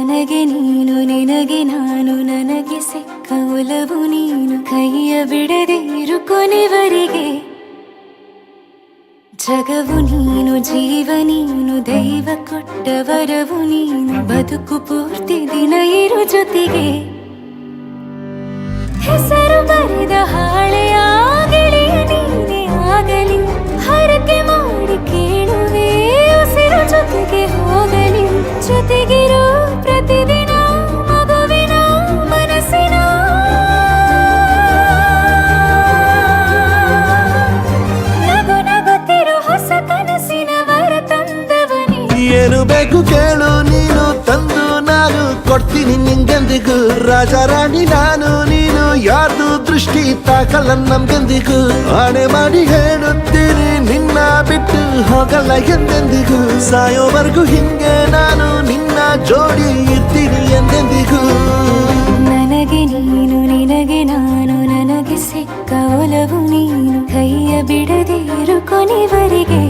ನನಗೆ ನೀನು ನಿನಗೆ ನಾನು ನನಗೆ ಸಿಕ್ಕ ಒಲವು ನೀನು ಕೈಯ ಬಿಡದೆ ಇರು ಕೊನೆವರೆಗೆ ಜಗವು ನೀನು ಜೀವ ನೀನು ದೈವ ಕೊಟ್ಟ ವರವು ನೀನು ಬದುಕು ಪೂರ್ತಿ ದಿನ ಇರು ಜೊತೆಗೆ ಹೆಸರು ಬರೆದ ಹಾಳೆಯ ಗೆಳೆಯ ನೀನೇ ಆಗಲಿ ಹರಕೆ ಮಾಡಿ ಕೇಳುವೆ ಉಸಿರು ಜೊತೆಗೆ ಹೋಗಲಿ ಜೊತೆಗಿರೋ ಪ್ರತಿದಿನ ಮಗುವಿನ ಮನಸ್ಸಿನ ನಗು ನಗುತ್ತಿರೋ ಹೊಸ ಕನಸಿನ ವರ ತಂದವನೇ ಏನು ಬೇಕು ಕೇಳು ನೀನು ತಂದು ನಾನು ಕೊಡ್ತೀನಿ ನಿಂಗೆಂದಿಗೂ ರಾಜ ರಾಣಿ ನಾನು ನೀನು ಯಾರ್ದು ದೃಷ್ಟಿ ತಾಕಲ್ಲ ನಮ್ಗೆಂದಿಗೂ ಆಣೆ ಮಾಡಿ ಹೇಳುತ್ತೀನಿ ನಿನ್ನ ಬಿಟ್ಟು ಹೋಗಲ್ಲ ಎಂದೆಂದಿಗೂ ಸಾಯೋವರೆಗೂ ಹಿಂಗೆ ನಾನು ನಿನ್ನ ಜೋಡಿ ಇರ್ತೀನಿ ಎಂದೆಂದಿಗೂ ನನಗೆ ನೀನು ನಿನಗೆ ನಾನು ನನಗೆ ಸಿಕ್ಕ ಒಲವು ನೀನು ಕೈಯ ಬಿಡದೆ ಇರು ಕೊನೆವರೆಗೆ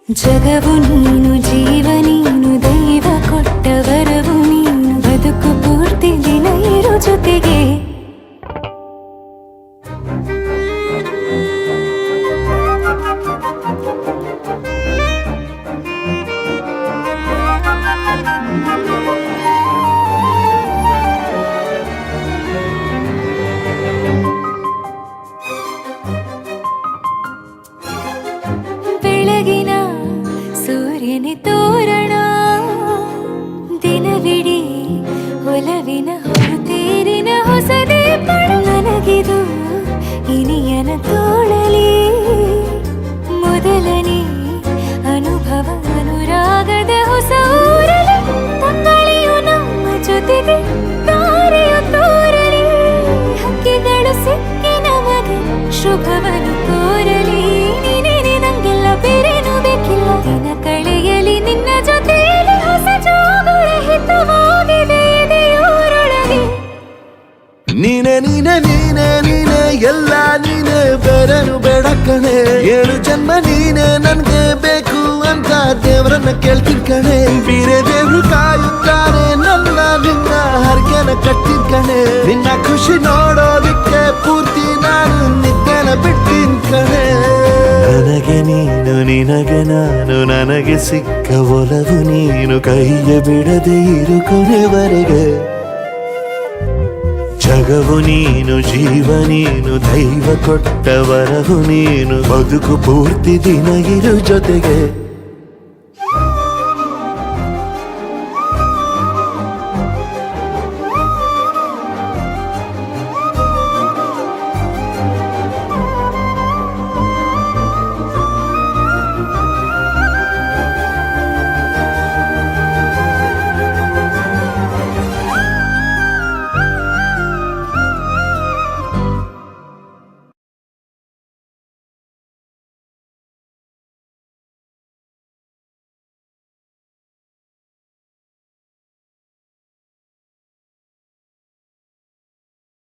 ಜಗವು ನೀನು ಜೀವ ನೀನು ದೈವ ಕೊಟ್ಟ ವರವು ನೀನು ಬದುಕು ಪೂರ್ತಿ ದಿನ ಇರು ಜೊತೆಗೆ ಬೆಳಗಿನ ಸೂರ್ಯನೇ ತೋರಣ ದಿನವಿಡೀ ಒಲವಿನ ಹೊರತೇರಿನ ಹೊಸದೇ ಪಡ ನನಗಿದು ಇನಿಯನ ತೋಳಲಿ ಮೊದಲನೇ ಅನುಭವ ಅನುರಾಗದ ಹೊಸ ಊರಲಿ ತಂಗಳಿಯು ನಮ್ಮ ಜೊತೆಗೆ ತಾರೆಯು ತೋರಲಿ ಹಕ್ಕಿಗಳು ಸಿಕ್ಕಿ ನಮಗೆ ಶುಭವನ್ನು ಕೋರಲಿ ನೀನೇ ನಂಗೆಲ್ಲ ಬೇರೇನು ಬೇಕಿಲ್ಲ ದಿನ ಕಳೆಯಲಿ ನಿನ್ನ ಜೊತೆಯಲ್ಲಿ ಹೊಸ ಜೋಗುಳ ಹಿತವಾಗಿದೆ ಇದೆಯೋರೊಳಗೆ ನೀನೆ ನೀನೆ ನೀನೆ ನೀನೆ ಎಲ್ಲ ನೀನೆ ಬೇರೆನು ಬೇಡ ಕಣೆ ಏಳು ಜನ್ಮ ನೀನೆ ನನ್ಗೆ ಬೇಕು ಅಂತ ದೇವರನ್ನ ಕೇಳ್ತೀನಿ ಕಣೆ ಬೇರೆ ದೇವ್ರು ಕಾಯುತ್ತಾರೆ ನನ್ನ ನಿನ್ನ ಹರ್ಗೆನ ಕಟ್ಟಿನ ಕಣೆ ನಿನ್ನ ಖುಷಿ ನೋಡೋದಿಕ್ಕೆ ಪೂರ್ತಿ ನಾನು ನಿದ್ದೆನ ಬಿಟ್ಟಿನ್ ಕಣೆ ನನಗೆ ನೀನು ನಿನಗೆ ನಾನು ನನಗೆ ಸಿಕ್ಕ ಒಲವು ನೀನು ಕೈಯ ಬಿಡದೆ ಇರು ಕೊನೆವರೆಗೆ ಜಗವು ನೀನು ಜೀವ ನೀನು ದೈವ ಕೊಟ್ಟ ವರವು ನೀನು ಬದುಕು ಪೂರ್ತಿ ದಿನ ಇರು ಜೊತೆಗೆ